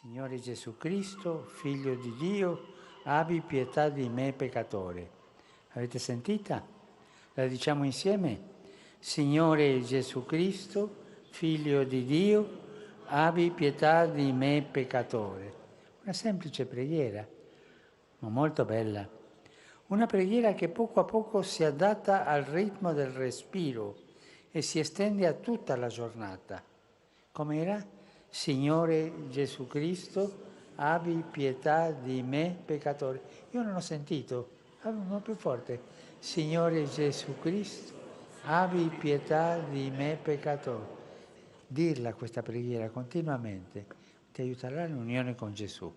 Signore Gesù Cristo, Figlio di Dio, abbi pietà di me peccatore. Avete sentita? La diciamo insieme? Signore Gesù Cristo, Figlio di Dio, abbi pietà di me peccatore. Una semplice preghiera, ma molto bella. Una preghiera che poco a poco si adatta al ritmo del respiro e si estende a tutta la giornata. Com'era? Signore Gesù Cristo, abbi pietà di me peccatore. Io non ho sentito, uno più forte. Signore Gesù Cristo, abbi pietà di me peccatore. Dirla questa preghiera continuamente ti aiuterà all'unione con Gesù.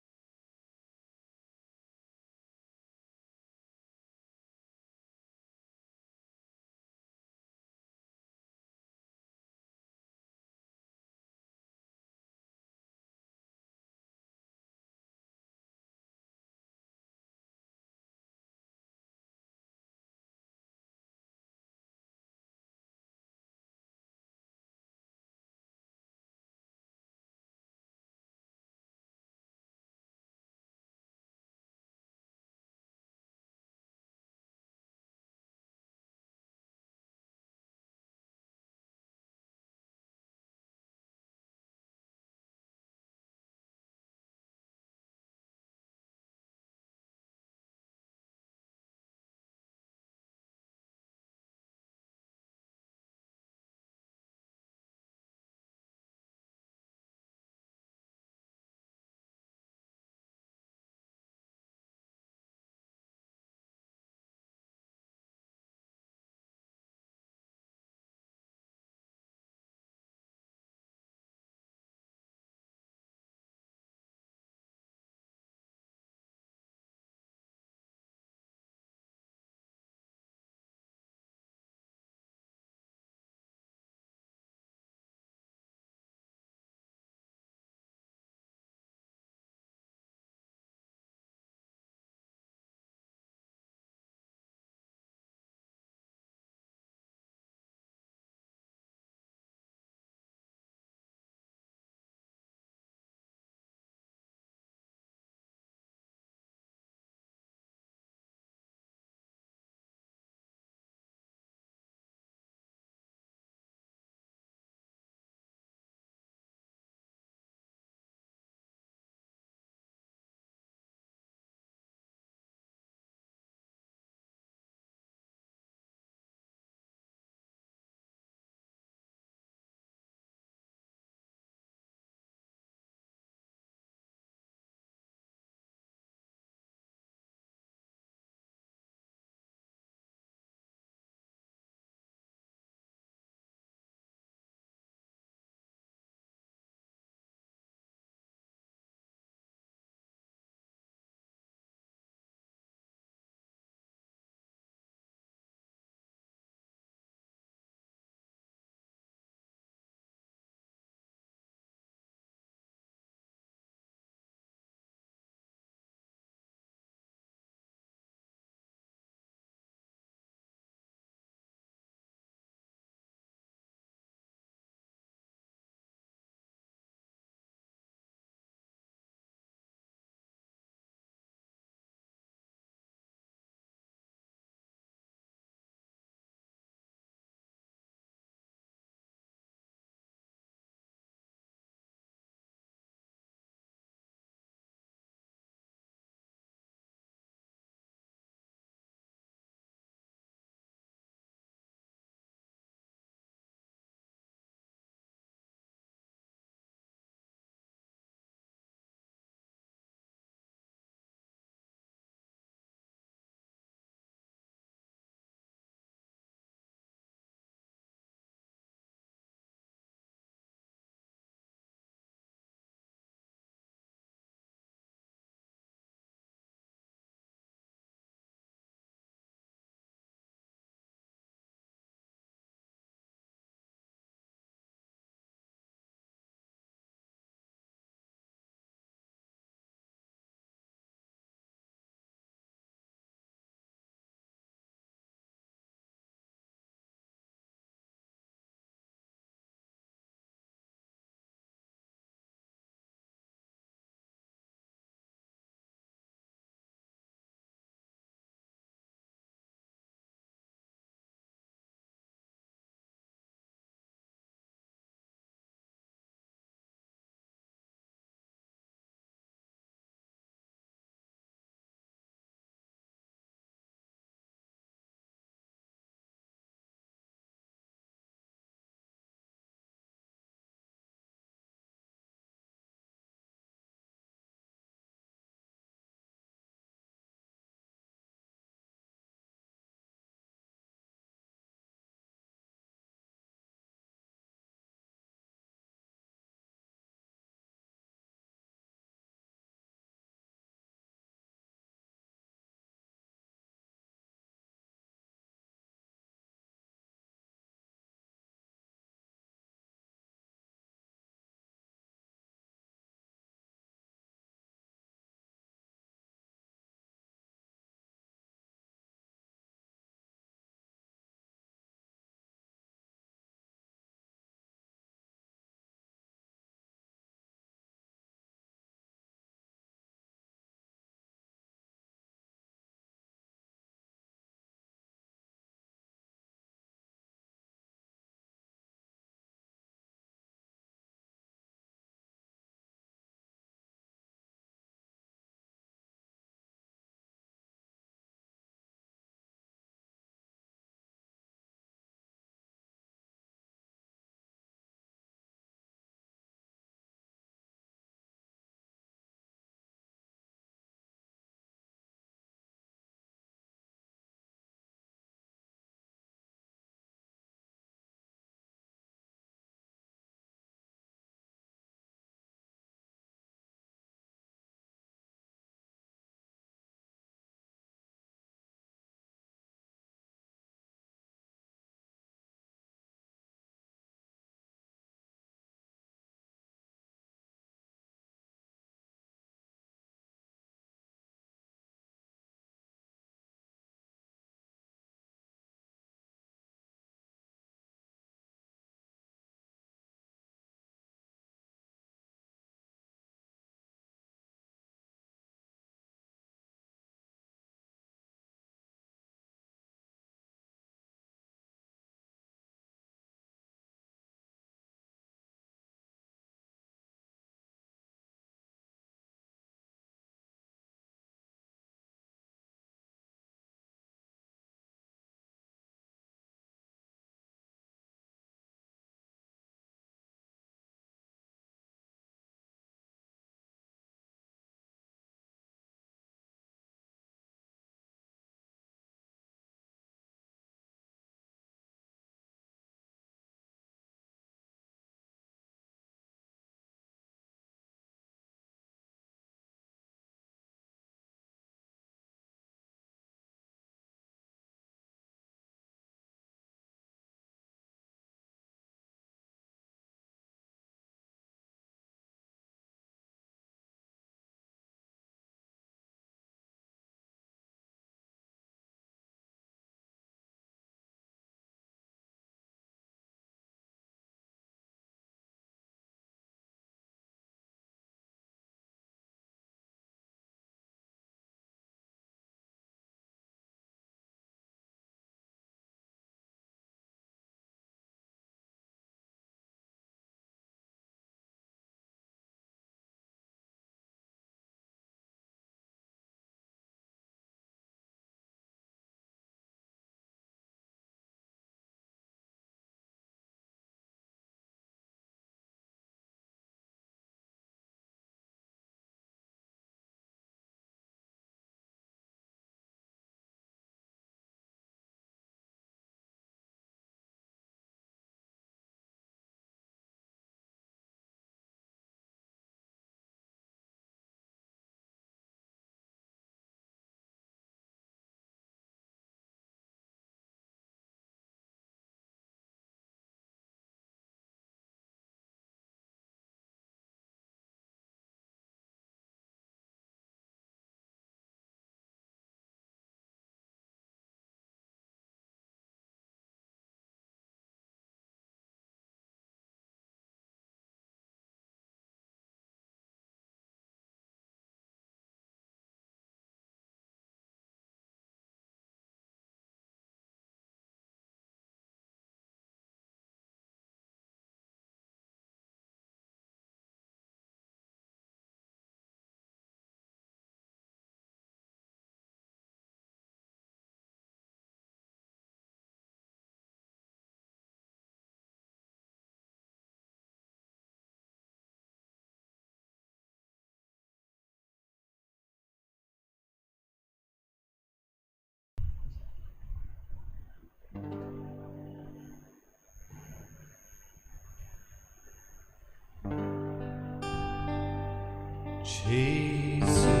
Gesù,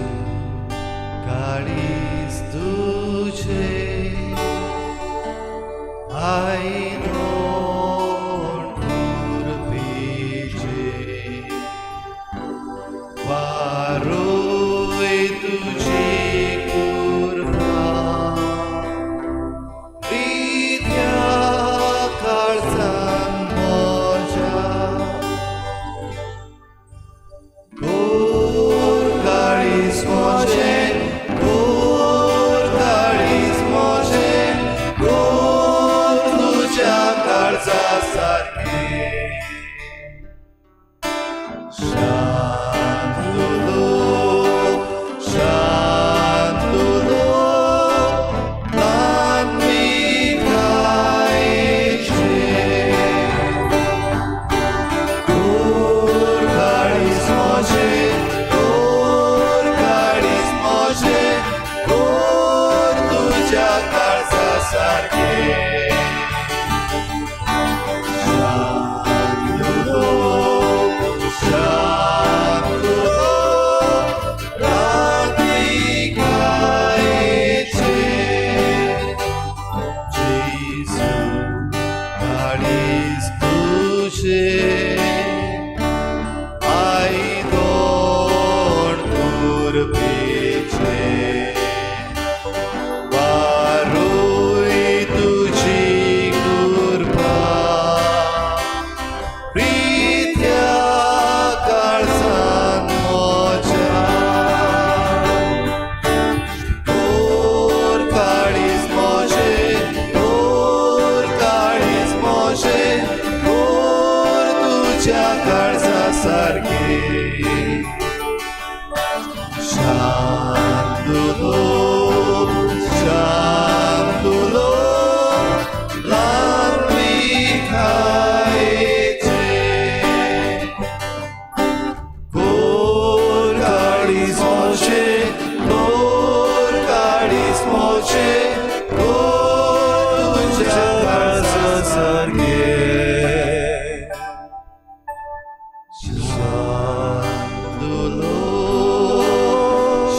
caris duce, ai non urbice, varoi tuci curva, vidya karzan moja, Gor caris moje, Gor caris moje, Gor tuja karza sarki. Shantulo, Shantulo, lan mi kaiche. Gor caris moje, Gor caris moje, Gor tuja karza sarki. Shantulo, Shantulo, lan mi kaiche. Gesù, caris duce, ai non urbice, varoi tuci curva, vidya karzan moja. Gor caris moje, Gor caris moje, Gor tuja karza sarki. Shantulo, Shantulo, lan mi kaiche. Gor caris moje, Gor caris moje, Gor tuja karza sarki. Shantulo,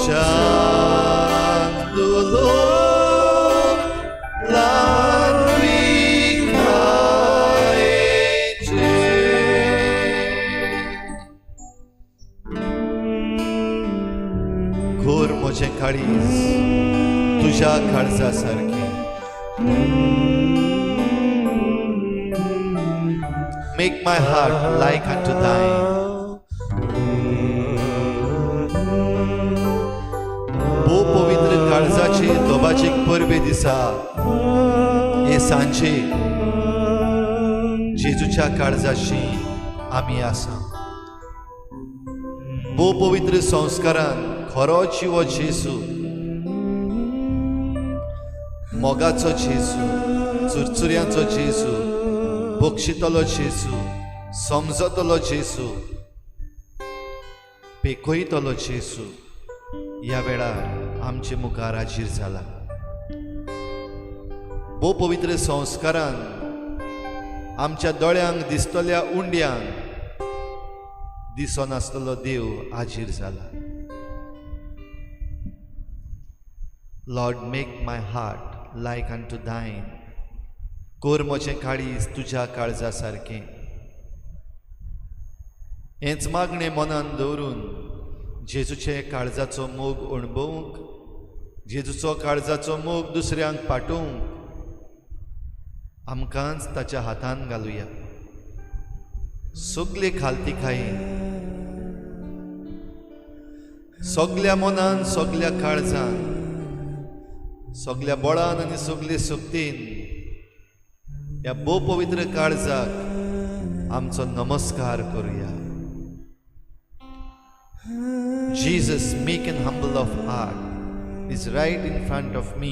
Shantulo, lan mi kaiche. Gor moje caris, tuja karza sarki. Make my heart like unto thine. भो पवित्र काळजाचे दोबाचेक परबे दिसा हे सांजे जेजूच्या काळजाशी आमी आसा. भो पवित्र संस्कारान खरो जिवो जेजू, मोगाचो जेजू, चुरचुऱ्यांचो जेजू, बक्षितलो जेजू, समजतलो जेजू, पेकयतलो जेजू ह्या वेळार आमचे मुखार हाजीर जाला. भो पवित्र संस्कारान आमच्या दोळ्यांक दिसतल्या उंड्यांक दिसनासतलो देव हाजीर जाला. Lord, make my heart like unto thine. कोर मोचें काळीज तुज्या काळजा सारकें. हेंच मागणें मनान दवरून जेजूचे काळजाचो मोग अणभवूंक, जेजूचो काळजाचो मोग दुसऱ्यांक पाठोवंक आमकांच ताच्या हातान घालुया. सगले खालतीकायेन, सगल्या मनान, सगल्या काळजान, सगल्या बळान आनी सगले सक्तीन ह्या भोव पवित्र काळजाक आमचो नमस्कार करुया. Jesus, meek and humble of heart, is right in front of me.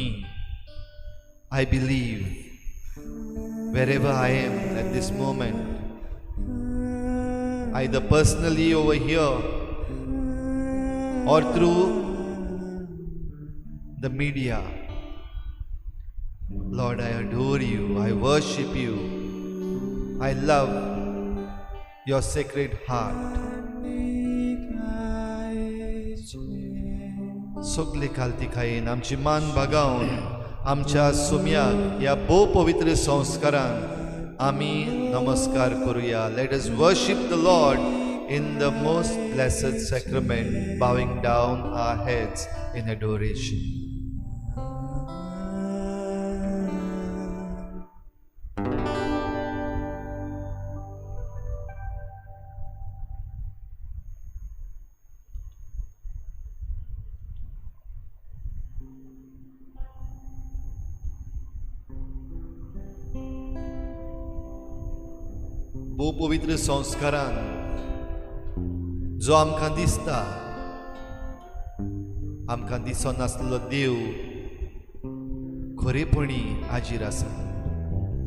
I believe wherever I am at this moment, either personally over here or through the media. Lord, I adore you, I worship you, I love your sacred heart. सगली खालती खायेन आमची मान बागावन आमच्या सुम्याक ह्या भोव पवित्र संस्कारांक आमी नमस्कार करुया. Let us worship the Lord in the most blessed sacrament, bowing down our heads in adoration. भोव पवित्र संस्कारान जो आमकां दिसता आमकां दिसनासलो देव खरेपणी हाजीर आसा.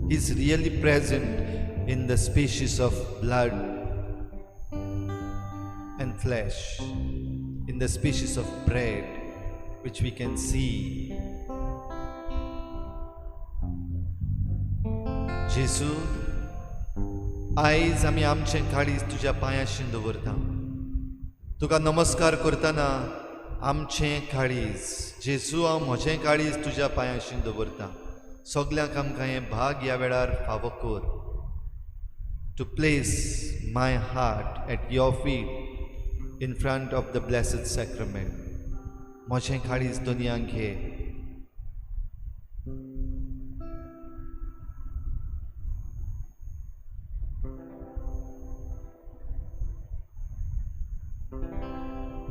He is really present in the species of blood and flesh, in the species of bread which we can see. Jezu, आयज आमी आमचें काळीज तुज्या पांयाशीं दवरता. तुका नमस्कार करतना आमचें काळीज जेजू, हांव म्हजें काळीज तुज्या पांयाशीं दवरता. सगल्यांक आमकां हें भाग ह्या वेळार फावो कर. To place my heart at your feet in front of the blessed sacrament. म्हजें काळीज दुनियांक घे.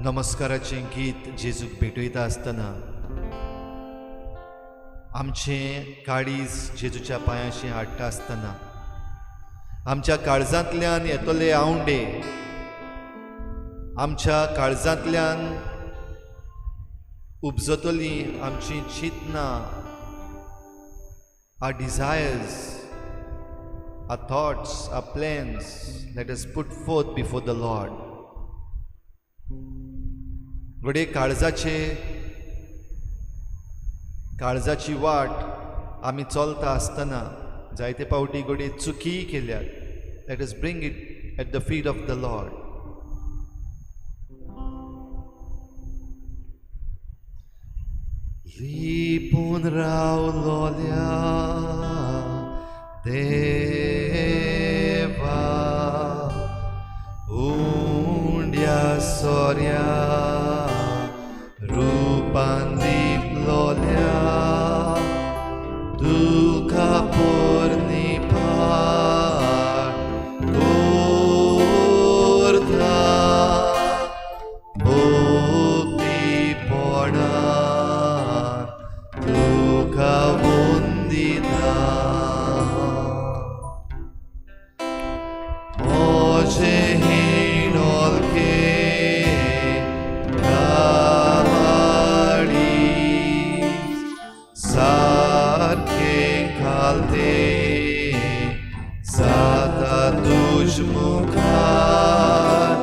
नमस्काराचें गीत जेजूक भेटयता आसतना आमचें काळीज जेजूच्या पांयाशीं हाडटा आसतना आमच्या काळजांतल्यान येतले आवंडे, आमच्या काळजांतल्यान उपजतलीं आमचीं चिंतनां, our desires, our thoughts, our plans, let us put forth before the Lord. घडये काळजाची वाट आमी चलता आसतना जायते पावटी घडये चुकी केल्यात. Let us bring it at the feet of the Lord. लिपून रावलोल्या देवा, उंड्या सोऱ्या रूपान लिपलोल्या, तुका पोरनी पार कोरता, भोक्ती पोडान तुका वंदिता. मोजे हिणोलके जाता तुज मुखार,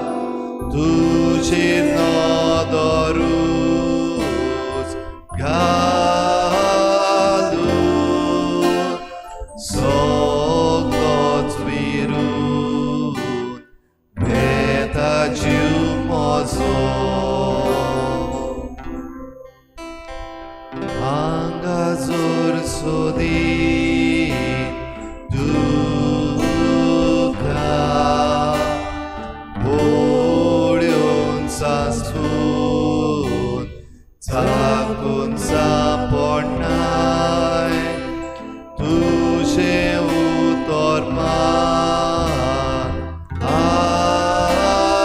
तुजेर नदरूच घालून सगळोच विरून बेता जीव म्हजो. आंगाजोर सोदी Takun sapornai tuje utorman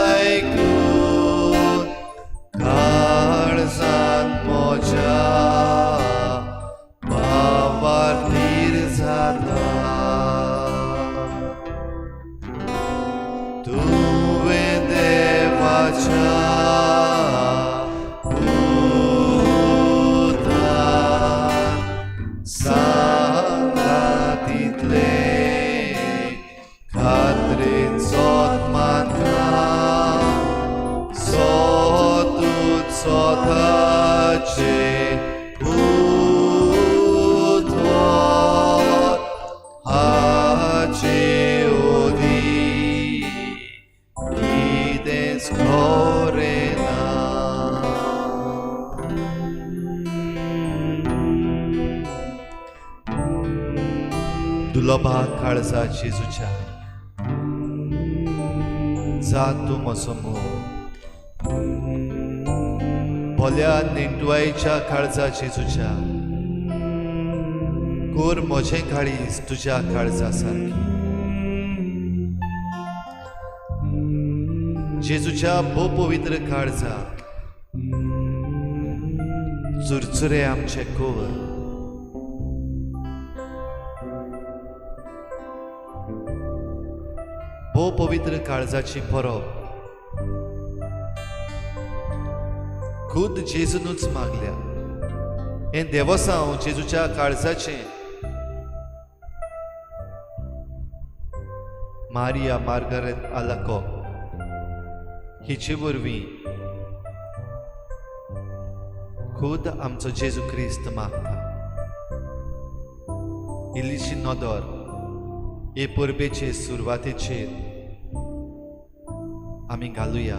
aikun karzan moja mavartir zada. Tuve devacha लोभा काळजा जेजूच्या जा तूं म्हजो मोग भोल्या नेंटवायच्या काळजा जेजूच्या कोर म्हजें काळीज तुज्या काळजा सारकी जेजूच्या भोव पवित्र काळजा चुरचुरे आमचे कोर भोव पवित्र काळजाची परब खुद जेजूनूच मागल्या हे देवसांव जेजूच्या काळजाचे मारिया मार्गारेत आलाको हिचे वरवीं खुद आमचो जेजू क्रिस्त मागता इल्लीशी नदर हे परबेचे सुरवातेचेर आमी घालुया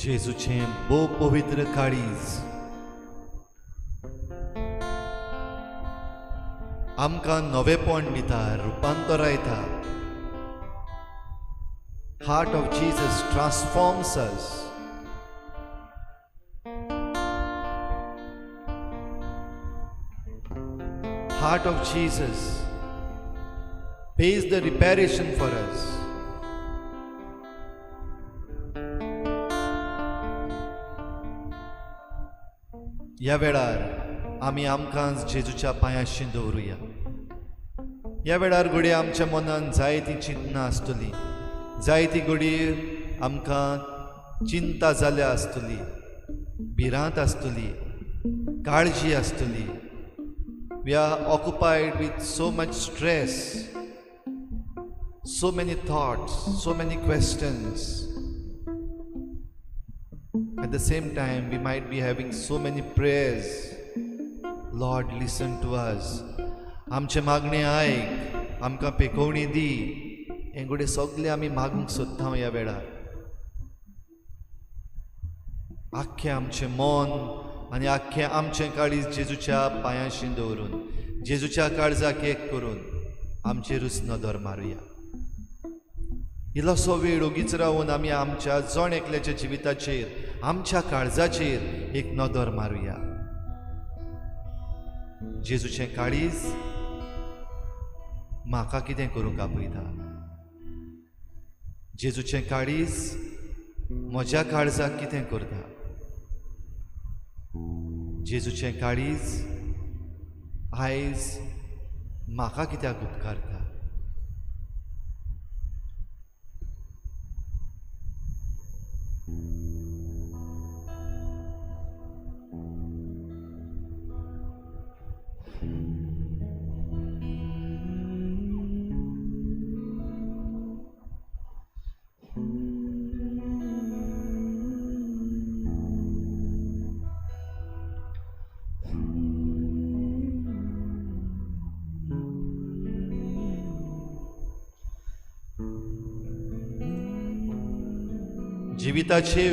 जेजूचे भोव पवित्र काळीज आमकां नवेपण दिता रुपांतर येता heart of Jesus transforms us heart of Jesus pays the reparation for us. ह्या वेळार आमी आमकांच जेजूच्या पांयाशी दवरुया. ह्या वेळार घडये आमच्या मनान जायती चिंतना आसतली, जायती घडये आमकां चिंता जाल्या आसतली, भिरांत आसतली, काळजी आसतली. We are occupied with so much stress, so many thoughts, so many questions. At the same time, we might be having so many prayers. Lord, listen to us. आमचे मागणे आयक, आमकां पेकोवणी दी. हे घडये सगळे आमी मागूंक सोदता ह्या वेळार. आख्खें आमचें मन आनी आख्खें आमचें काळीज जेजूच्या पांयाशी दवरून, जेजूच्या काळजाक एक करून आमचेरूच नदर मारुया. इल्लोसो वेळ ओगीच रावन आमी आमच्या जण एकल्याच्या जिविताचेर, आमच्या काळजाचेर एक नदर मारुया. जेजूचें काळीज म्हाका कितें करूंक आपयता? जेजूचें काळीज म्हज्या काळजाक कितें करता? जेजूचें काळीज आयज म्हाका कित्याक उपकारता? जिविताचे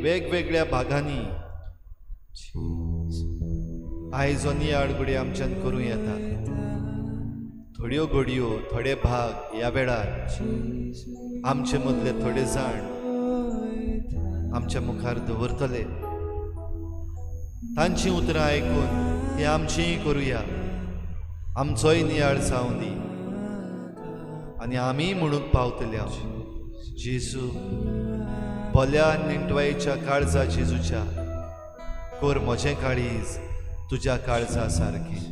वेगवेगळ्या भागांनी आयज हो नियाळ घडये आमच्यान करूं येता. थोड्यो घडयो थोडे भाग ह्या वेळार आमचे मदले थोडे जाण आमच्या मुखार दवरतले. तांची उतरां आयकून ती आमचीय करुया. आमचोय नियाळ जावं दी आनी आमी म्हणून पावतले. जेजू बोल्या निंटवायेच्या काळजा जेजूच्या कोर म्हजें काळीज तुज्या काळजा सारकें.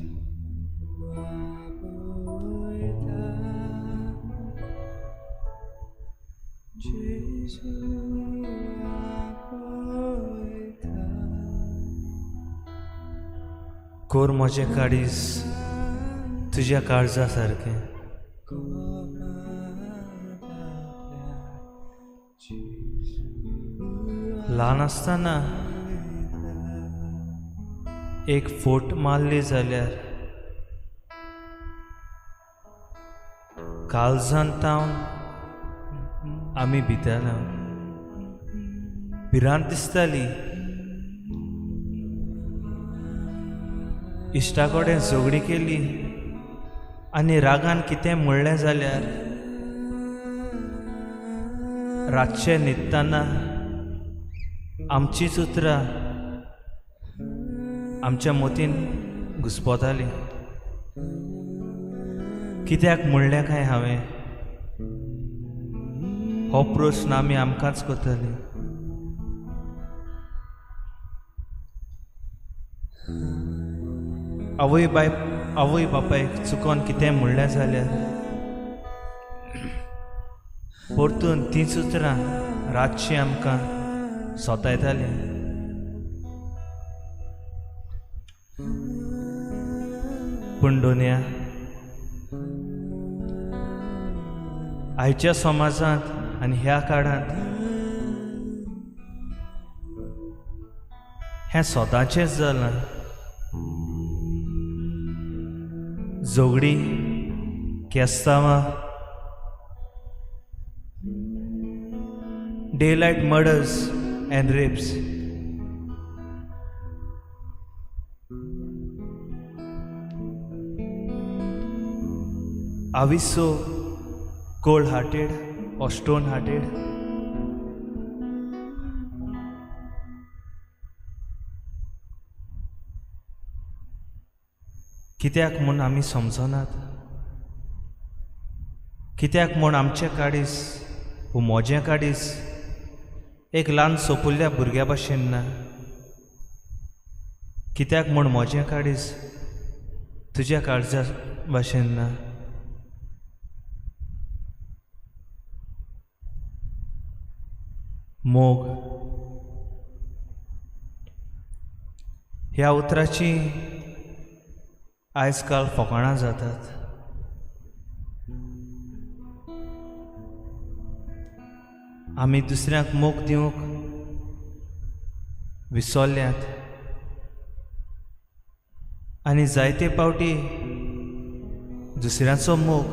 कोर म्हजें काळीज तुज्या काळजा सारकें. ल्हान आसतना एक फोट मारली जाल्यार काळजांत तावन आमी भिताना. भिरांत दिसताली. इश्टा कडेन झगडी केली आनी रागान कितें म्हणलें जाल्यार रातचें न्हिदतना आमचीच उतरां आमच्या मोतीन घुसपताली. कित्याक म्हणलें काय हांवें हो प्रस्न आमी आमकांच करतली. आवय बापायक चुकोन कितें म्हणलें जाल्यार परतून तींच उतरां रातचीं आमकां सोतायतालीं. पूण दोनया आयच्या समाजांत आनी ह्या काळांत हें सोदाचेंच जालां. झगडी केस्तांवां daylight murders and rapes. Are we so cold-hearted or stone-hearted? कित्याक म्हूण आमी समजनात? कित्याक म्हूण आमचें काळीज वो म्हजें काळीज एक ल्हान सोपुल्ल्या भुरग्या भाशेन ना? कित्याक म्हूण म्हजें काळीज तुज्या काळजा भाशेन ना? मोग ह्या उतराची आयज काल फकाणां जातात. आमी दुसऱ्यांक मोग दिवंक विसरल्यात आनी जायते पावटी दुसऱ्याचो मोग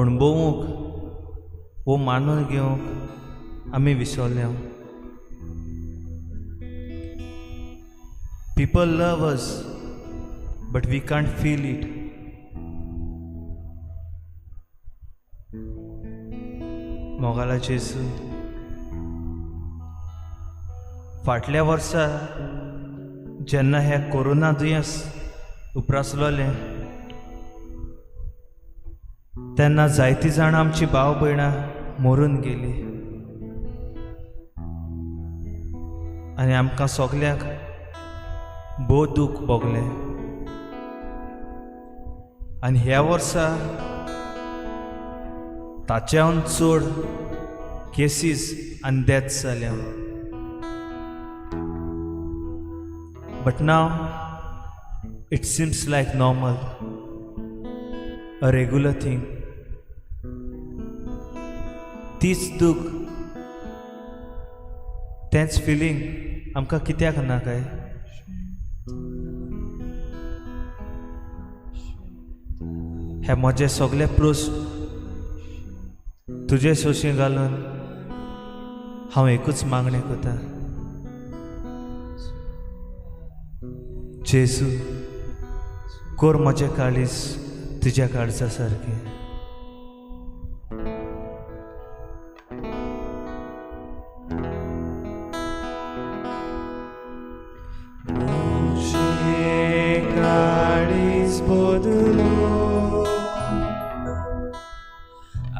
अणभवूंक वो मानून घेवंक आमी विसरल्या. People love us, but we can't feel it. मोगाला जेजू, फाटल्या वर्सा जेन्ना हे कोरोना दुयेंस उप्रासलोलें तेन्ना जायतीं जाणां आमची भाव भयणां मरून गेलीं आनी आमकां सगल्यांक भोव दूख भोगलें. आनी ह्या वर्सा ताच्याहून चड केसीस आनी डेथ्स जाल्या. But now it seems like normal, a regular thing. तीच दूख तेंच फिलींग आमकां कित्याक ना काय? हे म्हजे सगळे प्रस्न तुजे सोशी घालून हांव एकूच मागणी करता, जेसू कोर म्हजें काळीज तुज्या काळजा सारकें. काळीज बदलो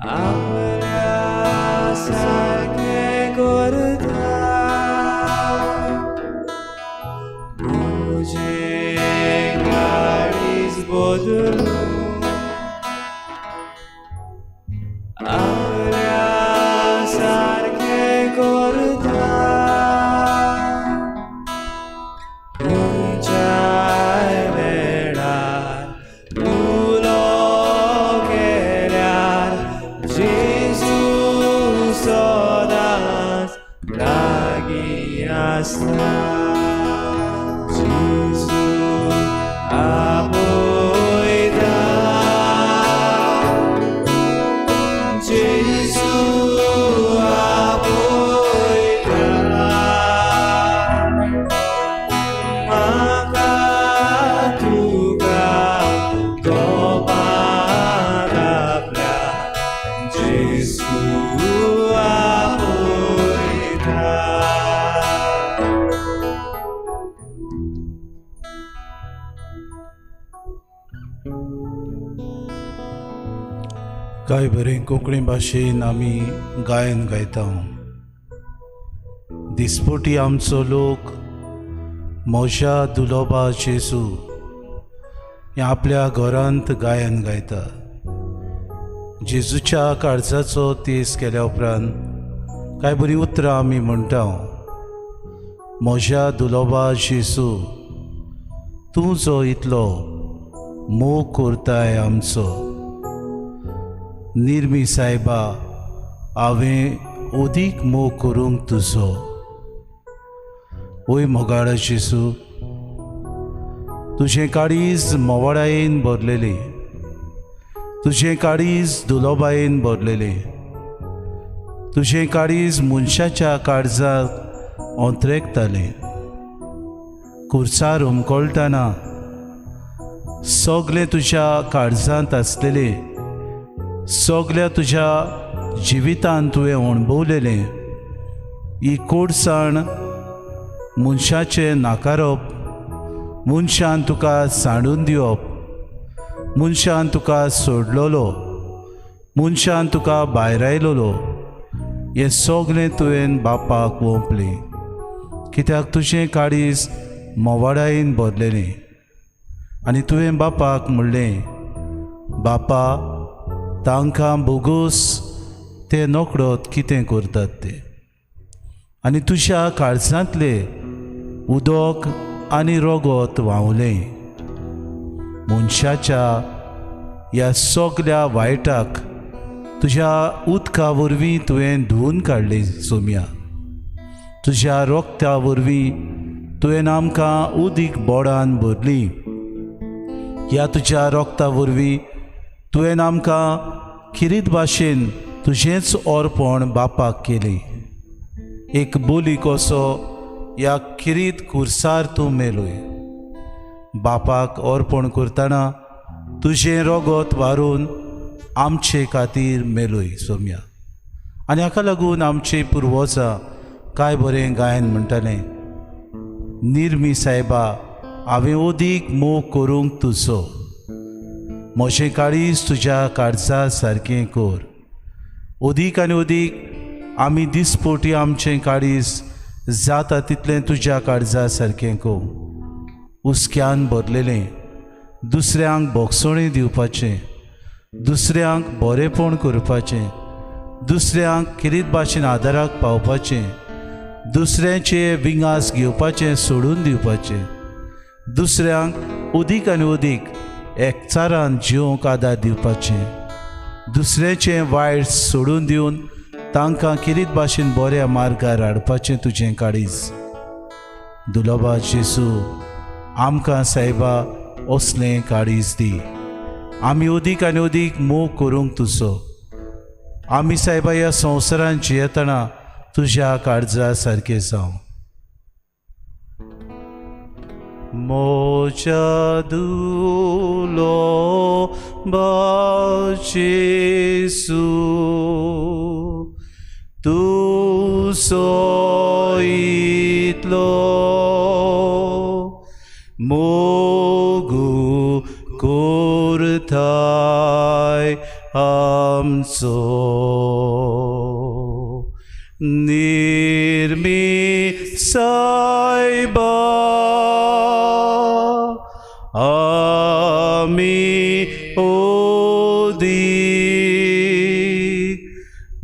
आपल्या सारकें करता, तुजें काळीज बदलो आपल्या सारकें करता. काय बरें कोंकणी भाशेन आमी गायन गायता. दिसपोटी आमचो लोक मोशा दुलोबा जेसू हें आपल्या घरांत गायन गायता. जेजूच्या काळजाचो तेस केल्या उपरांत कांय बरीं उतरां आमी म्हणटा. मोशा दुलोबा जेसू, तूं जो इतलो मोग करताय आमचो, निर्मी सायबा हांवें ओदीक मोग करूंक तुजो. ओय मोगाळ जेसू, तुजें काळीज मोवाळायेन भरलेलें, तुजें काळीज दुलोबायेन भरलेलें, तुजें काळीज मनशाच्या काळजाक ओंत्रेकतालें. खुर्सार उमकोळटना सगलें तुज्या काळजांत आसलेलें, सगल्या तुज्या जिवितांत तुवें अणभवलेलें, ही कोडसाण मनशाचें नाकारप, मनशान तुका सांडून दिवप, मनशान तुका सोडलोलो, मनशान तुका भायर आयलोलो, हें सगलें तुवें बापाक ओंपलें. कित्याक तुजें काळीज मोवाळायेन भरलेलें. आनी तुवें बापाक म्हणलें, बापा तांकां बोगूस ते नोकळोत कितें करतात ते. आनी तुज्या काळजांतले उदक आनी रगत व्हांवलें. मनशाच्या ह्या सगल्या वायटाक तुज्या उदका वरवीं तुवें धुवन काडलें सोम्या. तुज्या रोगत्या वरवीं तुवें आमकां उदीक बोडान भरलीं. ह्या तुज्या रोगता वरवीं तुवें आमकां खिरीत भाशेन तुजेंच ओरपण बापाक केलें. एक बोली कसो ह्या खिरीत खुर्सार तूं मेलोय. बापाक ओरपण करतना तुजें रगत व्हारून आमचे खातीर मेलोय सोम्या. आनी हाका लागून आमचे पुर्वजां काय बरें गायन म्हणटालें, निर्मी सायबा हांवें ओदीक मोग करूंक तुजो, म्हजें काळीज तुज्या काळजा सारकें कर. ओदीक आनी ओदीक आमी दिसपोटी आमचें काळीज जाता तितलें तुज्या काळजा सारकें कर. उस्क्यान भरलेलें, दुसऱ्यांक भोगसणी दिवपाचें, दुसऱ्यांक बरेंपण करपाचें, दुसऱ्यांक किरीत भाशेन आदाराक पावपाचें, दुसऱ्यांचे विंगास घेवपाचें सोडून दिवपाचें, दुसऱ्यांक ओदीक आनी ओदीक एकचारान जिवंक आदार दिवपाचें, दुसऱ्याचें वायट सोडून दिवन तांकां किरीत भाशेन बऱ्या मार्गार हाडपाचें तुजें काळीज. दुलोबा जेसू आमकां सायबा असलें काळीज दी. आमी ओदीक आनी ओदीक मोग करूंक तुजो. आमी सायबा ह्या संवसारांत जियेतना तुज्या काळजा सारके जावं. मोच्या दुलो बाचेसू तू सोयितलो मोगू कोरताय आमचो निर्मी सायबा आमी ओदी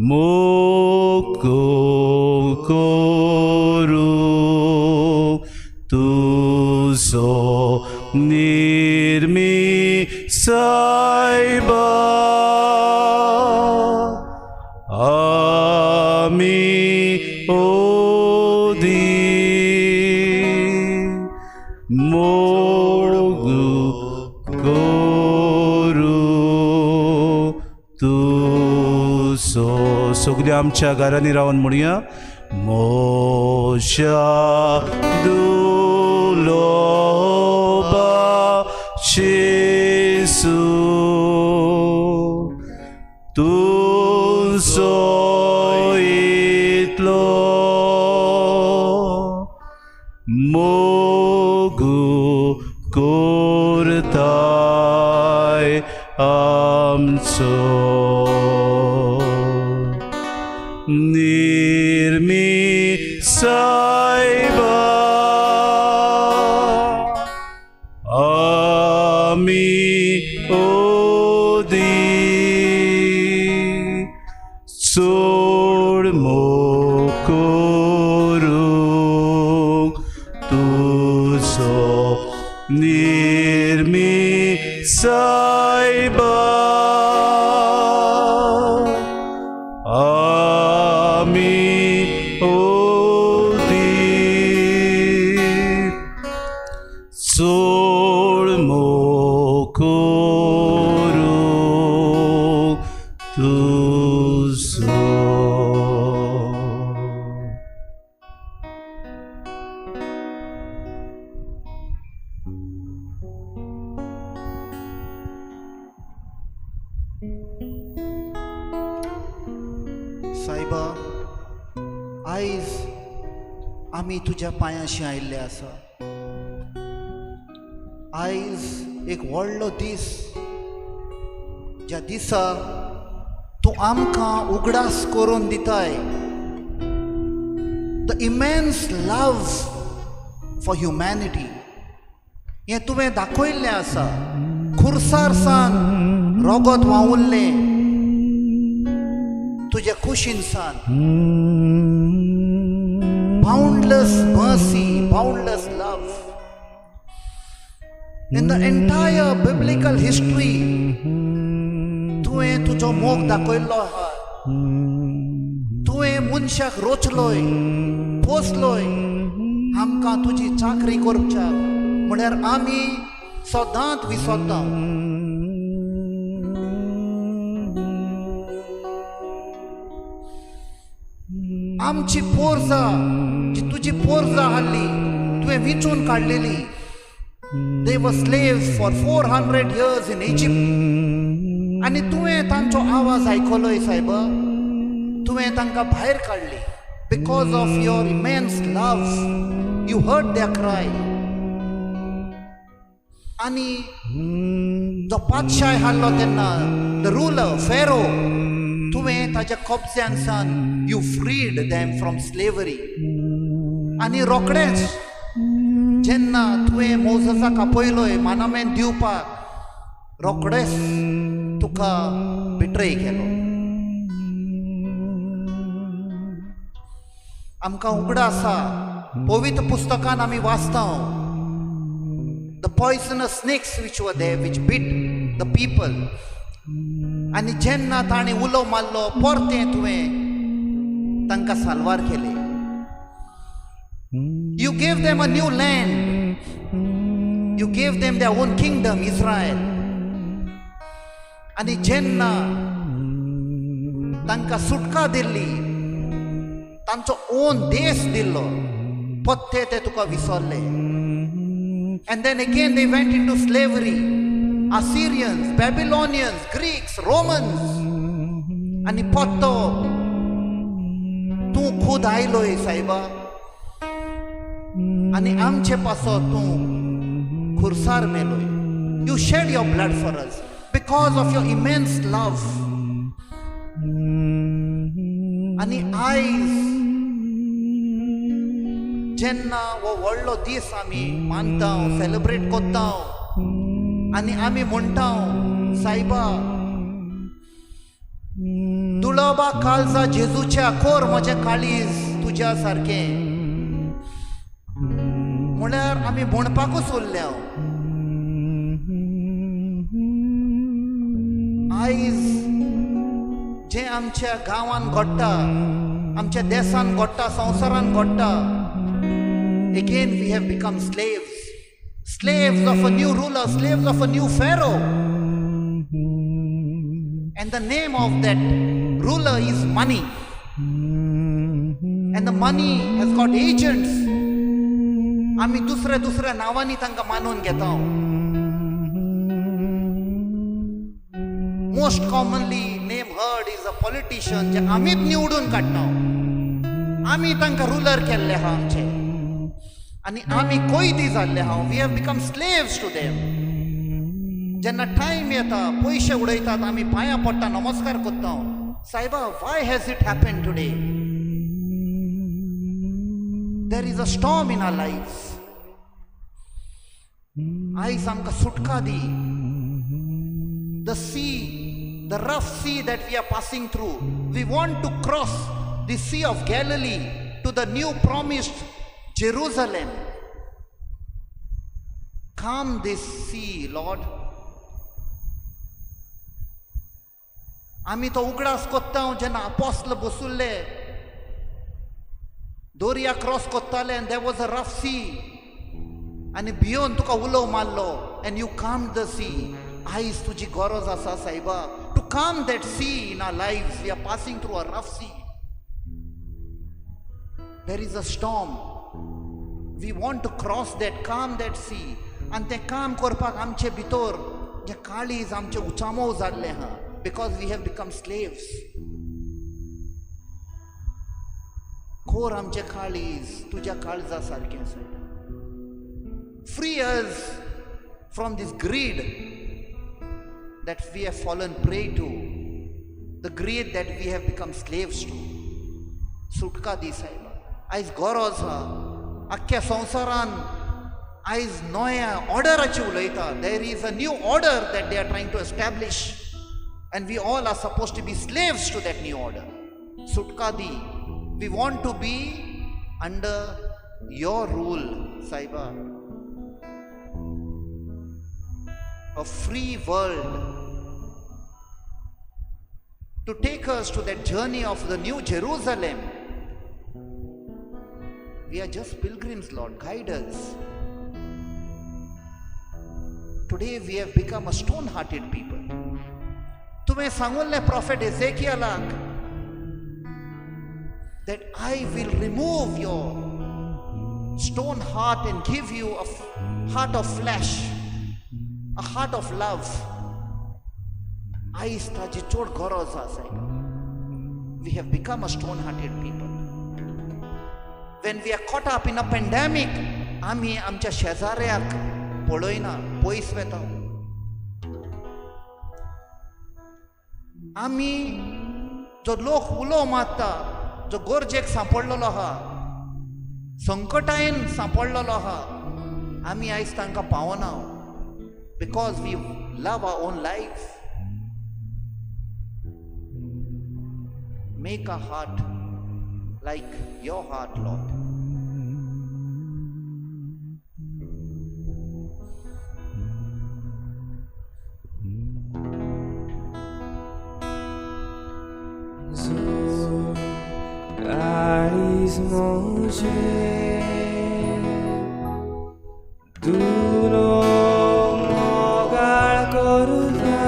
मोको कोरू तुझो निर्मी सायबा आमी ओदी मोगू कोरू तुझो. सगळीं आमच्या घरांनी रावन म्हणुया मोशा दुलोबा जेसू तू सोयितलो मोगू कोरताय आमचो निर्मी सायबा आमी ओदी सोड मोकोरू तुझो निर्मी सायबा आमी ओदी सोड मोकोरू तुझो. सायबा, आयज आमी तुज्या पांयाशी आयिल्ले आसा. आयज एक व्हडलो दीस, ज्या दिसा तूं आमकां उगडास करून दिताय. The immense love for humanity हें तुवें दाखयल्लें आसा. खुर्सार सान रोगत व्हांवुल्लें तुजे कुशीन सान. Boundless mercy, boundless love. In the entire biblical history, तुवें तुजो मोग दाखयल्लो आहा. तुवें मनशाक रोचलोय, पोसलोय आमकां तुजी चाकरी करच्याक. म्हळ्यार आमी सदांच विसरता. आमची पोरजा, जी तुजी पोरजा आसली, तुवें विंचून काडलेली. They were slaves for 400 years in Egypt. आनी तुवें तांचो आवाज आयकलोय सायबा. तुवें तांकां भायर काडली. Because of your immense love, you heard their cry. आनी जो पातशाय हाडलो तेन्ना, the ruler, Pharaoh, तुवें ताच्या कब्ज्यांक सान you freed them from slavery. आनी रोखडेंच जेन्ना तुवें मोसेसाक आपयलोय मानामेन दिवपाक, रोखडेंच तुका बिट्रे केलो. आमकां उगडास आसा. पवित्र पुस्तकान आमी वाचता the poisonous snakes which were there which bit the people. आनी जेन्ना ताणें उलो मारलो परतें तुवें तांकां साल्वार केले. You gave them a new land. You gave them their own kingdom, Israel. आनी जेन्ना तांकां सुटका दिल्ली, तांचो ओन देश दिल्लो, पत्ते ते तुका विसरले. And then again they went into slavery. Assyrians, Babylonians, Greeks, Romans. आणि पत्तो तूं खुद आयलोय सायबा आणि आमचे पासो तूं खुर्सार मेलोय. You shed your blood for us because of your immense love. आणि आयज जेन्ना वो व्हडलो दीस आमी मानता, सेलिब्रेट करता आनी आमी म्हणटा सायबा तुळोबा काळजा जेजूच्या कोर म्हजें काळीज तुज्या सारकें म्हळ्यार आमी म्हणपाकूच उरल्या. आयज जे आमच्या गांवांत घडटा, आमच्या देशांत घडटा, संवसारांत घडटा, again we have become slaves of a new ruler, slaves of a new pharaoh, and the name of that ruler is money, and the money has got agents. आमी दुसऱ्या नावांनी तांकां मानून घेता. Most commonly name heard is a politician जे आमीच निवडून काडटा. आमी तांकां रुलर केल्ले आहा आमचे आनी आमी कोयती जाल्ले आहा. We have become slaves to them. जेन्ना टायम येता, पयशे उडयतात, आमी पांयां पडटा, नमस्कार करता. सायबा, why has it happen today? There is a storm in our lifes. आयज आमकां सुटका दी. The sea, the rough sea that we are passing through, we want to cross the Sea of Galilee to the new promised Jerusalem. Calm this sea, Lord. आमी तो उगडास कोत्ता जेन्ना apostle बसुल्ले दोर्या क्रॉस कोत्ताले and there was a rough sea आनी भियोन तुका उलो मारलो and you calmed the sea. आयज तुजी गरज आसा सायबा, to calm that sea in our lives. We are passing through a rough sea. There is a storm. We want to cross that, calm that sea. And ते काम करपाक आमचे भितर जे काळीज आमचे उचामो जाल्ले आहा, because we have become slaves. खोर आमचे काळीज तुज्या काळजा सारकें आसा. Free us from this greed that we have fallen prey to, the greed that we have become slaves to. सुटका दी सायबा. आयज गरज हा. आख्ख्या संवसारान आयज नव्या ऑर्डराची उलयता. देर is a new order that they are trying to establish and we all are supposed to be slaves to that new order. सुटका दी. We want to be under your rule, सायबा. A free world to take us to that journey of the new Jerusalem. We are just pilgrims, Lord. Guide us. Today we have become a stone-hearted people. तुम्हें सांगुल्ले prophet Ezekielak that I will remove your stone heart and give you a heart of flesh, a heart of love. आयज ताची चड गरज आसा. We have become a stone-hearted people. When we are caught up in a pandemic, आमी आमच्या शेजाऱ्याक पळयना, पयस वेता. आमी जो लोक उलो मारता, जो गरजेक सांपडलेलो आहा, संकटायन सांपडलेलो आहा, आमी आयज तांकां पावना. Because we love our own life. Make our heart like your heart, Lord. Caris moje duro mogal koruda.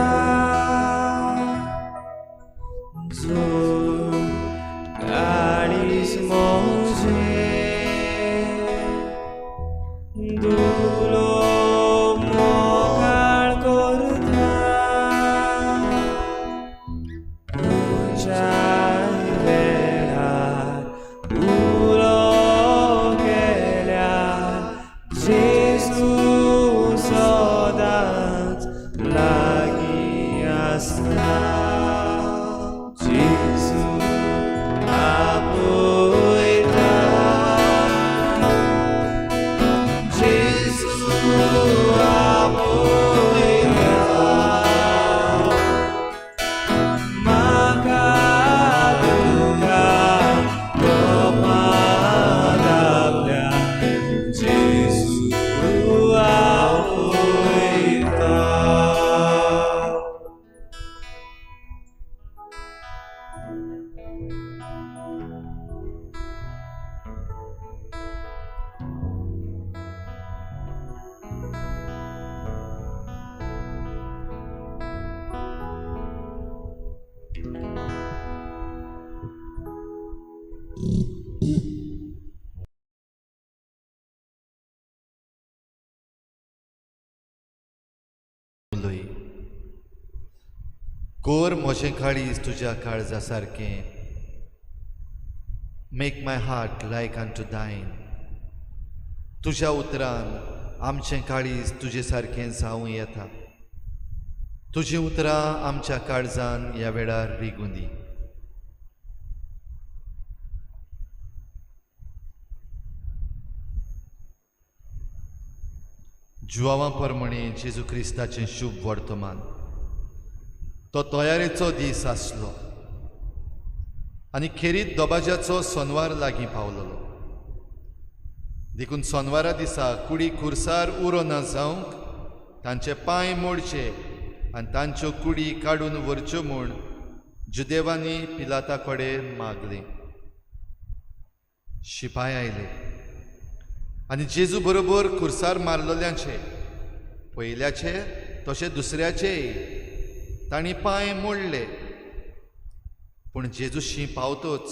उलय. कोर म्हजें काळीज तुज्या काळजा सारकें. Make my heart like unto thine. तुज्या उतरान आमचें काळीज तुजे सारकें जावं येता. तुजीं उतरां आमच्या काळजान ह्या वेळार रिगूं दी. जुवांवा परमणे जेजू क्रिस्ताचें शुभ वर्तमान. तो तयारेचो दीस आसलो आनी खेरीत दोबाज्याचो सोनवार लागीं पावलोलो. देखून सोनवारा दिसा कुडी खुर्सार उरो न जावंक तांचे पांय मोडचे आनी तांच्यो कुडी काडून व्हरच्यो म्हूण जुदेवांनी पिलाता कडेन मागलें. शिपाय आयले आनी जेजू बरोबर खुर्सार मारलोल्यांचे पयल्याचे तशे दुसऱ्याचेय तांणी पांय मोडले. पूण जेजूशी पावतोच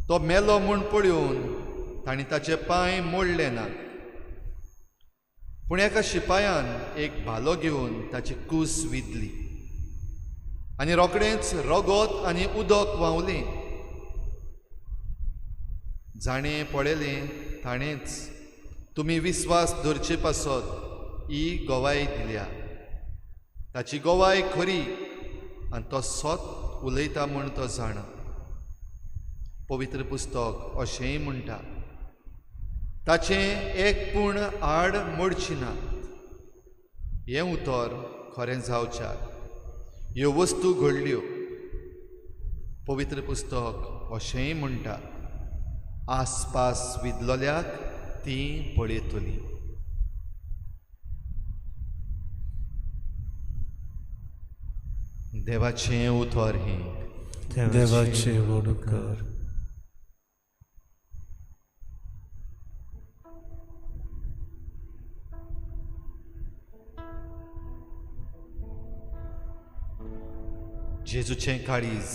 तो मेलो म्हूण पळयोवन तांणी ताचे पांय मोडले ना. पूण एका शिपायान एक भालो घेवन ताची कूस विधली आनी रोखडेंच रगत आनी उदक व्हांवलें. जाणें पळयलें ताणेंच तुमी विस्वास धरचे पासत ही गोवाय दिल्या. ताची गोवाय खरी आनी तो सोत उलयता म्हूण तो जाणा. पवित्र पुस्तक अशेंय म्हणटा ताचें एकपूण आड मोडची नात. हें उतर खरें जावच्या ह्यो वस्तू घडल्यो. पवित्र पुस्तक अशेंय म्हणटा आसपास विदलोल्याक ती पळयतली. देवाचें उतर हें. देवाचे वडकर. जेजूचें काळीज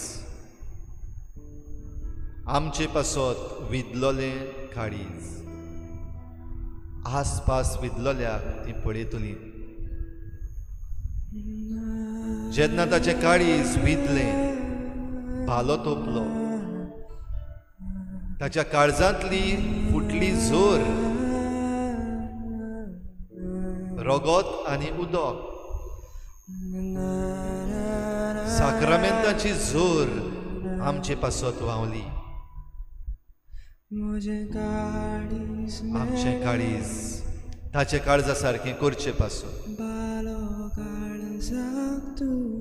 आमचे पासत विदलोलें काळीज. आसपास विदलोल्याक ती पळयतली. जेन्ना ताचें काळीज विदलें भालो तोपलो. ताच्या काळजांतली फुटली जोर रगत आनी उदक साक्रामेंताची जोर आमचे पासत व्हांवली. आमचें काळीज ताचे काळजा सारकें करचें पासून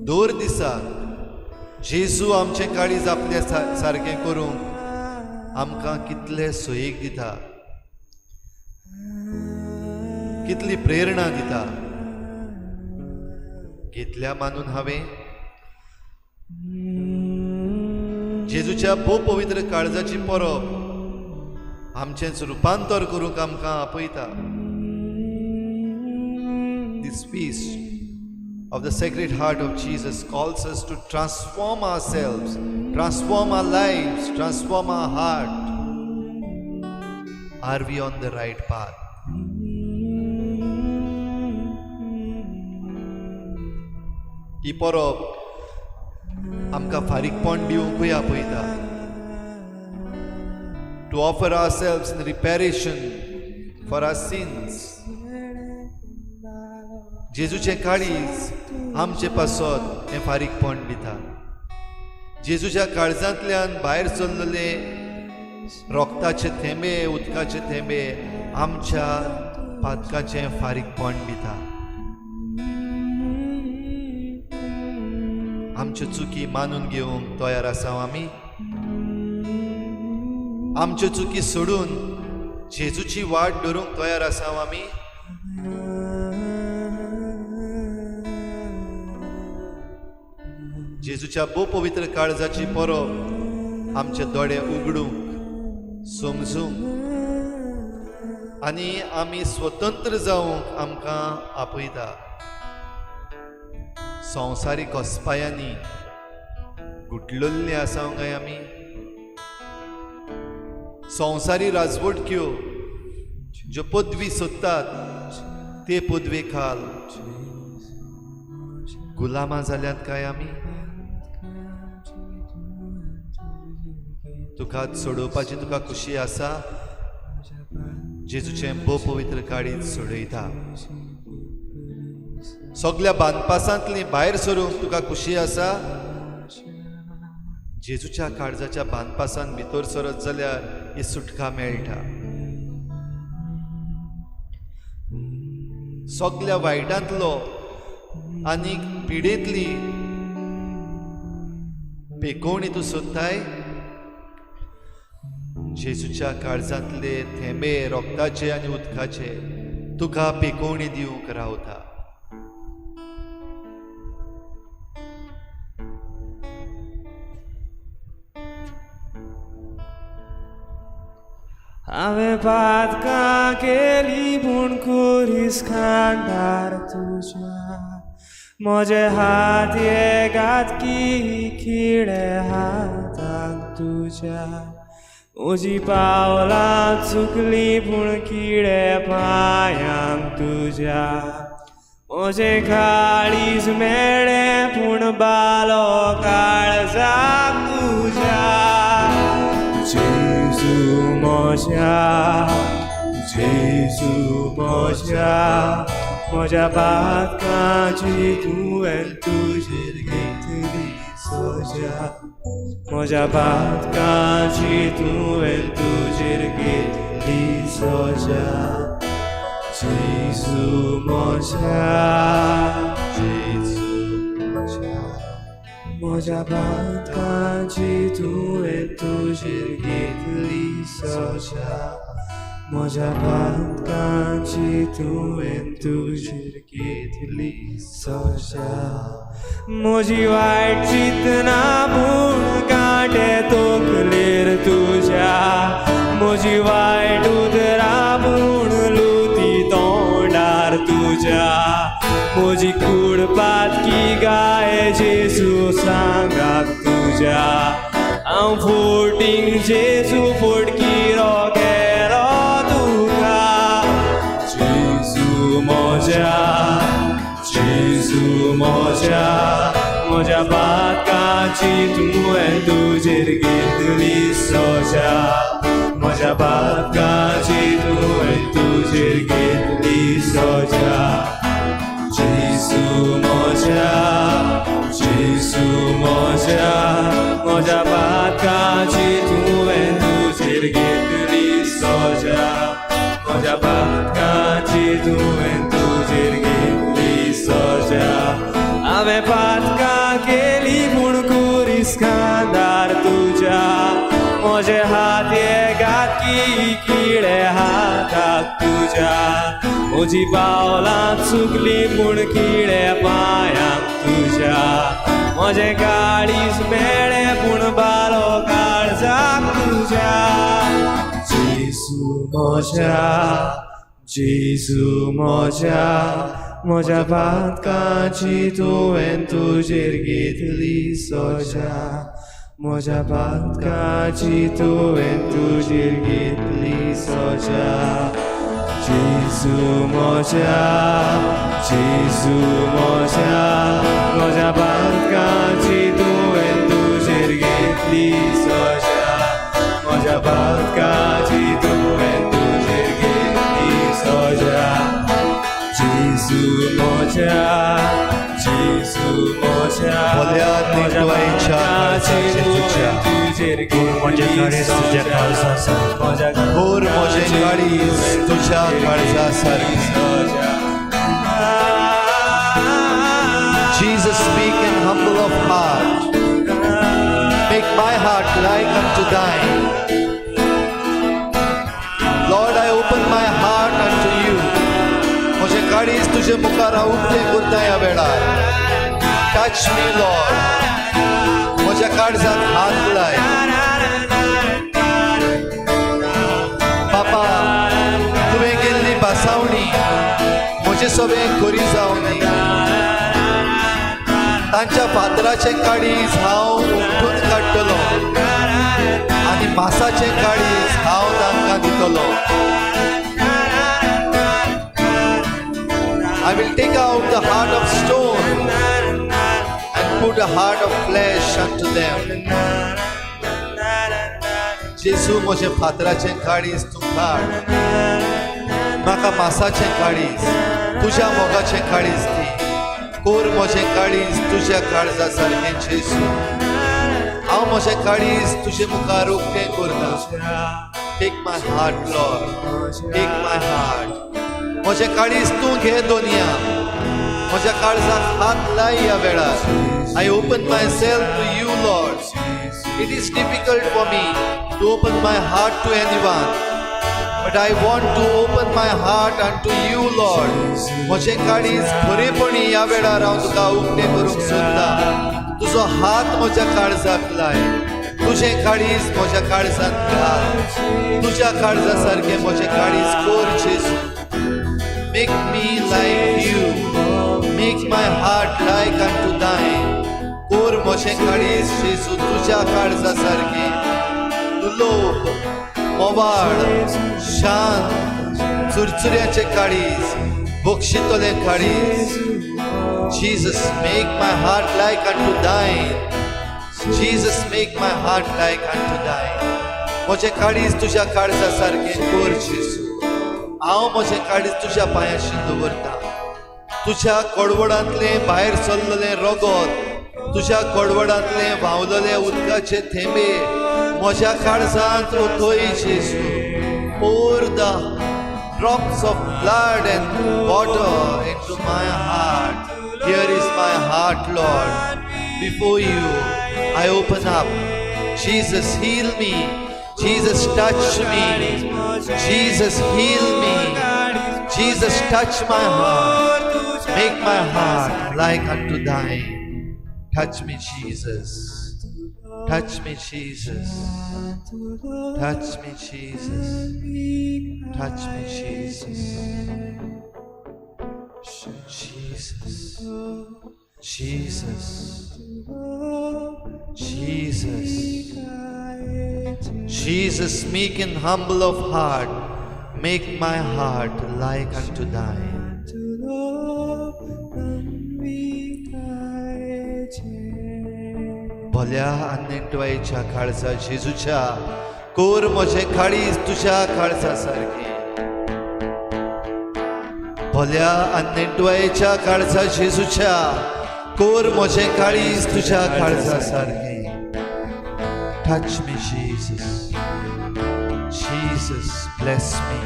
दर दिसाक जेजू आमचें काळीज आपल्या सारकें करूंक आमकां कितले सोयीक दिता, कितली प्रेरणा दिता. घेतल्या मानून हांवें जेजूच्या भोव पवित्र काळजाची परब आमचेंच रुपांतर करूंक आमकां आपयता. This feast of the Sacred Heart of Jesus calls us to transform ourselves, transform our lives, transform our heart. Are we on the right path? ही परब आमकां फारीकपण दिवंकूय आपयता. To offer ourselves in reparation for our sins. जेजूचें काळीज आमचे पासत हें फारीकपण दिता. जेजूच्या काळजांतल्यान भायर सरलेले रोगताचे थेंबे, उदकाचे थेंबे आमच्या पातकाचें फारीकपण दिता. आमच्यो चुकी मानून घेवंक तयार आसात आमी. आमच्यो चुकी सोडून जेजूची वाट धरूंक तयार आसात आमी. जेजूच्या भोव पवित्र काळजाची परब आमचे दोळे उगडूंक, समजूंक आनी आमी स्वतंत्र जावंक आमकां आपयता. संवसारीक ओस्पायांनी गुटलल्ली आसांक काय आमी. संवसारी राजवटक्यो ज्यो पदवी सोदतात ते पदवे खाल गुलामां जाल्यात काय आमी? तुका सोडोवपाची तुका खुशी आसा? जेजूचें भोव पवित्र काळीज सोडयता. सगळ्या बांदपासांतली भायर सरूंक तुका खुशी आसा? जेजूच्या काळजाच्या बांदपासान भितर सरत जाल्यार ही सुटका मेळटा. सगळ्या वायटांतलो आनी पिडेंतली पेकोवणी तूं सोदताय? जेजूच्या काळजांतले थेंबे रोगताचे आनी उदकाचे तुका पेकोवणी दिवंक रावता. हांवें पातकां केली पूण खोरीस खांदार तुज्या. म्हजे हात हे घातकी खिळे हाताक तुज्या. म्हजी पावलां चुकली पूण किडे पांयांक तुज्या. म्हजें काळीज मेळ्ळें पूण बालो काळजाक तुज्या. जेजू म्हज्या, जेजू म्हज्या पातकांची तुवें तुजेर घेतली सजा. म्हज्या पातकांची तुवें तुजेर घेतली सजा. जेजू म्हज्या, जेजू म्हज्या पातकांची तुवें तुजेर घेतली सजा. म्हज्या पातकांची तुवें तुजेर घेतली सजा. म्हजी वायट चिंतना पूण कांटे तोखलेर तुज्या. म्हजी वायट उतरां पूण लुती तोंडार तुज्या. म्हजी कुडपातकी गाय जेजू सांगाक तुज्या. हांव फोटींग जेजू फोडकीरो गेलो तुका. जेजू म्हज्या, जेजू म्हज्या पातकांची तुवें तुजेर घेतली सजा. म्हज्या पातकांची तुवें तुजेर घेतली सजा. जेजू म्हज्या, जेजू म्हज्या पातकांची तुवें तुजेर घेतली सजा. म्हज्या पातकांची तुवें तुजेर घेतली सजा. हांवें पातकां केली पूण कुरीस खांदार तुज्या. म्हजे हात हे घातकी किडे हाताक तुज्या. म्हजी पावलां चुकली पूण किडे पांयांक तुज्या. म्हजें काळीज मेळ्ळें पूण बालो काळजाक तुज्या. जेजू म्हज्या, जेजू म्हज्या पातकांची तुवें तुजेर घेतली सजा. म्हज्या पातकांची तुवें तुजेर घेतली सजा. जेजू म्हज्या, जेजू म्हज्या पातकांची तुवें तुजेर घेतली सजा. म्हज्या पातकांची तुवें तुजेर घेतली सजा. जेजू म्हज्या, जेजू भल्या निर्दयेच्या काळजाचे तुज्या. म्हजे काळीज तुज्या काळजा सारकें. घोर म्हजें काळीज तुज्या काळजा सारकें. Jesus, speak in humble of heart. Make my heart like unto thine. Lord, I open my heart unto you. म्हजें काळीज तुजे मुखार हांव उक्तें करता ह्या वेळार. Touch me, Lord. म्हज्या काळजाक हात लाय. बापा, तुवें केल्ली भासावणी म्हजे सगळें खरी जावनी. तांच्या फातराचें काळीज हांव उपटून काडटलो आनी मांसाचें काळीज हांव तांकां दितलो. I will take out the heart of stone put a heart of flesh unto them. जेजू म्हजे फातराचें काळीज तूं काड, म्हाका मांसाचें काळीज तुज्या मोगाचें काळीज दी. कोर म्हजें काळीज तुज्या काळजा सारकें जेजू. हांव म्हजें काळीज तुजे मुखार उक्तें करता. Take my heart Lord, take my heart. म्हजें काळीज तूं घे दोनया. म्हज्या काळजाक हात लाय ह्या वेळार. I open myself to you lord. It is difficult for me to open my heart to anyone, but I want to open my heart unto you, Lord. म्हजें काळीज खरेपणी ह्या वेळार हांव तुका उक्तें करूंक सोदता. तुजो हात म्हज्या काळजाक लाय. तुजें काळीज म्हज्या काळजांत घाल. तुज्या काळजा सारकें म्हजें काळीज कर जेजू. Make me like you. Make my heart like unto thine. Core म्हजें काळीज जेजू तुज्या काळजा सारकें. उलोप, मोवाळ, शांत, चुरचुऱ्याचें काळीज, बक्षितलें काळीज. Jesus, make my heart like unto thine. Jesus, make my heart like unto thine. म्हजें काळीज तुज्या काळजा सारकें कर जेजू. हांव म्हजें काळीज तुज्या पांयाशी दवरता. तुज्या कडवडांतलें भायर सरलेलें रगत, तुज्या कडवडांतलें व्हांवलेले उदकाचे थेंबे म्हज्या काळजांत ओतय जेजू. Pour the drops of blood and water into my heart. Here is my heart, Lord. Before you, I open up. Jesus, heal me. Jesus, touch me. Jesus, heal me. Jesus, touch my heart. Make my heart like unto thine. Touch me, Jesus. Touch me, Jesus. Touch me, Jesus. Touch me, Jesus. Jesus. Jesus. Jesus. Jesus, meek and humble of heart, make my heart like unto thine. भल्या आनेटवायच्या काळजा जेजूच्या core म्हजें काळीज तुज्या काळजा सारकें. भल्या आनेटवायच्या काळजा जेजूच्या core म्हजें काळीज तुज्या काळजा सारकें. Touch me, Jesus. Jesus, bless me.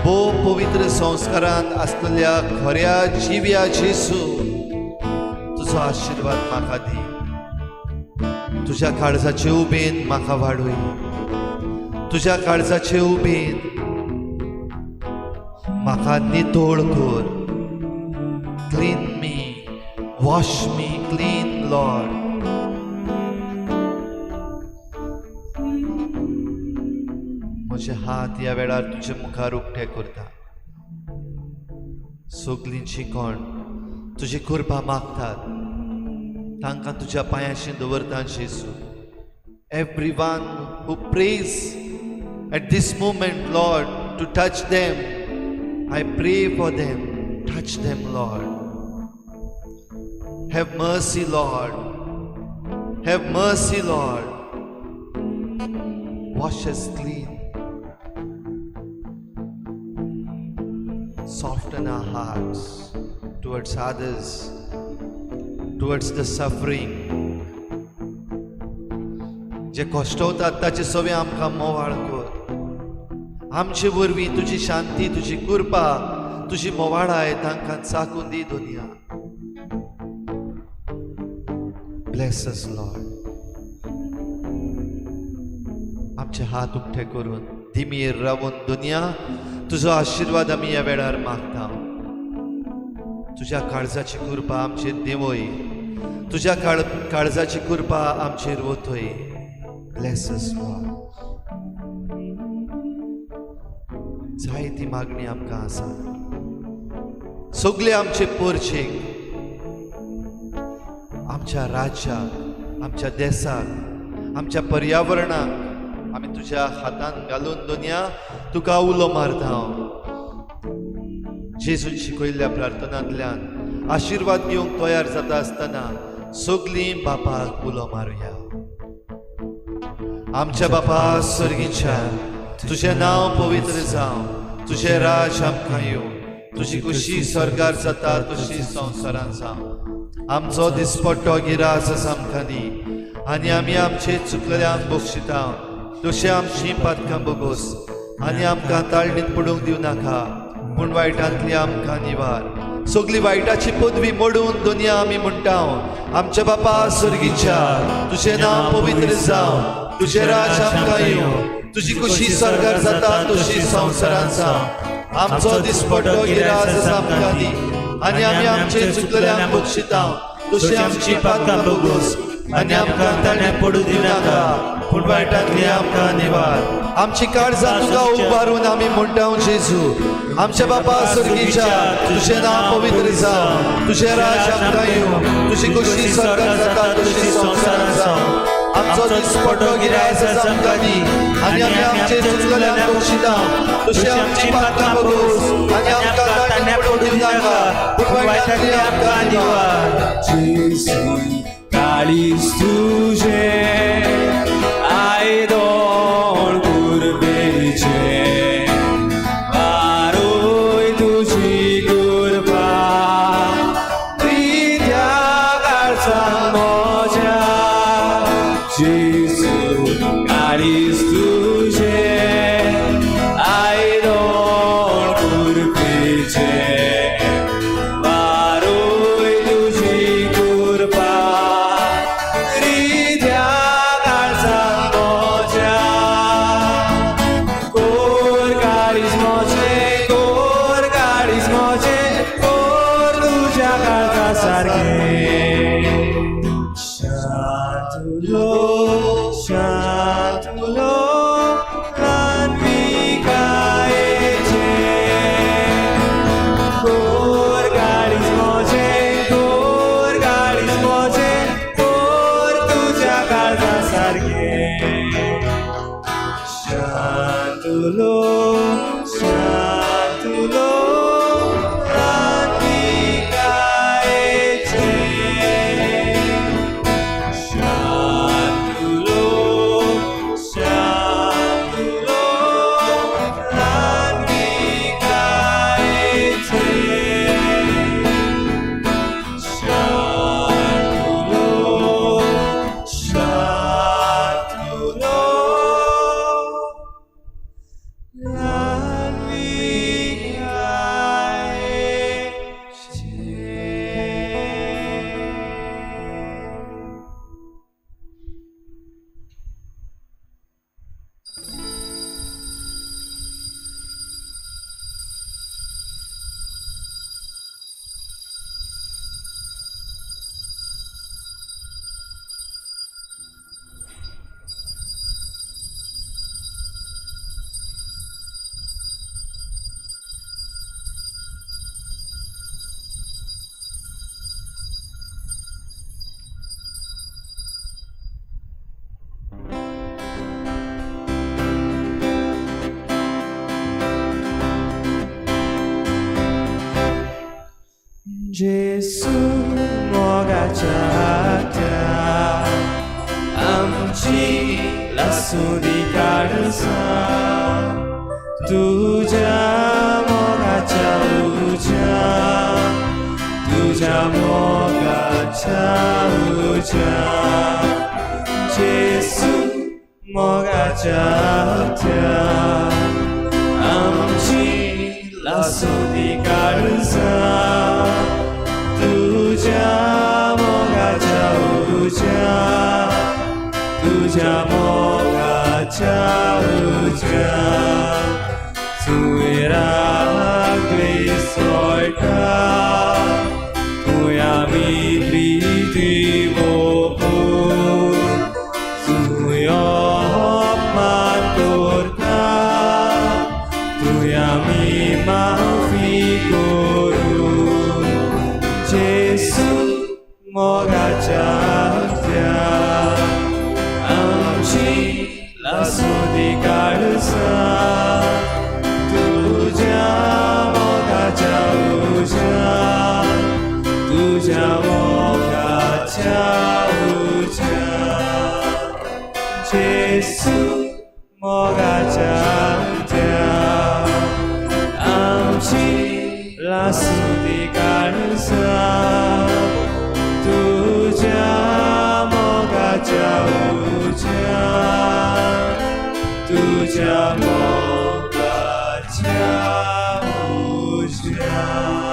भोव पवित्र संस्कारांत आसलेल्या खऱ्या जिव्या जेजू तुजो आशीर्वाद म्हाका दी. तुज्या काळजाचे उबेन म्हाका वाडूय. तुज्या काळजाचे उबेन म्हाका नितोळ कर. क्लीन मी, वॉश मी क्लीन, लॉर्ड. म्हजे हात ह्या वेळार तुजे मुखार उक्ते करता. सगलींची कोण तुजी कृपा मागतात तांकां तुज्या पांयाशी दवरता जेजू. Everyone who prays at this moment, Lord, to touch them, I pray for them. Touch them, Lord. Have mercy, Lord. Have mercy, Lord. Wash us clean. Soften our hearts towards others, towards the suffering. जे कश्टवतात ताचे सगळे आमकां मोवाळ कर. आमचे वरवीं तुजी शांती, तुजी कृपा, तुजी मोवाळाय तांकां चाकून दी दुनिया. Bless us, Lord. आमचे हात उक्ते करून दिमीर रावून दुनिया तुजो आशीर्वाद आमी ह्या वेळार मागता. तुज्या काळजाची कृपा आमचेर देवय. तुज्या काळजाची कृपा आमचेर वतय. Bless us, Lord. जायती मागणी आमकां आसा. सगळे आमचे पोरचेक, आमच्या राज्याक, आमच्या देशाक, आमच्या पर्यावरणाक आमी तुज्या हातान घालून दुनिया तुका उलो मारता. जेजून शिकयल्ल्या प्रार्थनांतल्यान आशीर्वाद घेवंक तयार जाता आसतना सगळीं बापाक उलो मारुया. आमच्या बापा स्वर्गीच्या, तुझें नांव पवित्र जावं, तुझें राज आमकां येवं, तुजी खुशी स्वर्गार जाता तशी संवसारांत जावं. आमचो दिसपट्टो गिरास आमकां दी, आनी आमी आमचे चुकलेल्यांक बक्षिता तशें आमची पातकां बगोस, आनी आमकां ताळणीत पडूंक दिवं नाका, पूण वायटांतली आमकां निवार. सगळी वायटाची पदवी मोडून दुनिया आमी म्हणटा, आमच्या बापा स्वर्गीच्या, तुझें नांव पवित्र जावं, तुझें राज आमकां येवं, तुजी खुशी स्वर्गार जाता तशी संवसारांत जावं. आमचो दिसपट्टो गिरास आमकां दी, आनी आमी आमचे चुकलेल्यांक बक्षिता तशी आमची पातकां बगोस, आनी आमकां ताळणीत पडूं दिनाका, पूण वायटांतली आमकां निवार. आमची काळजां तुका उबारून आमी म्हणटा, जेजू आमच्या बापा स्वर्गीच्या, तुझें नांव पवित्र जावं, तुझें राज आमकां येवं, तुजी खुशी स्वर्गार जाता तशी संवसारांत जावं. आमचो दिसपट्टो गिरास आमकां दी, आनी आमी आमचे चुकलेल्यांक बक्षिता तशी आमची पातकां बगोस, आनी आमकां ताळणीत पडूं दिनाका, पूण वायटांतली आमकां निवार. जेजू काळीज तुझें आयदोळ कुरबेचें, वारोय तुजी कृपा हृदया काळजांत म्हज्या. जेजू काळीज तुझें आयदोळ कुरबेचें, वारोय तुजी कृपा हृदया काळजांत म्हज्या. कोर काळीज म्हजें, कोर काळीज म्हजें, कोर तुज्या काळजा सारकें. शांत उलो, शांत उलो, रानविकायेचें. कोर काळीज म्हजें, कोर काळीज म्हजें, कोर तुज्या काळजा सारकें. शांत उलो, शांत उलो, रानविकायेचें. शांत उलो, शांत उलो, रानविकायेचें. शांत उलो, शांत उलो, जेजू मोगाच्या हातां आमची लासुरी काळजां, तुज्या मोगाच्या उज्या, तुज्या मोगाच्या उज्या. जेजू मोगाच्या हातां आमची लासुरी काळजां, तुज्या मोगाच्या उज्या, तुज्या मोगाच्या उज्या. तुवें रागले सोळटा, तुवें आमी प्रिती मोपून, तुवें अपमान करता, तुवें आमी माफी करून. जेजू मोगाच्या हातां आमची लासुरी काळजां, तुज्या मोगाच्या उज्या, जात्या आमची लासुदी काळजा तुझ्या मोगाच्या उज्या तुझ्या मोगाच्या उज्या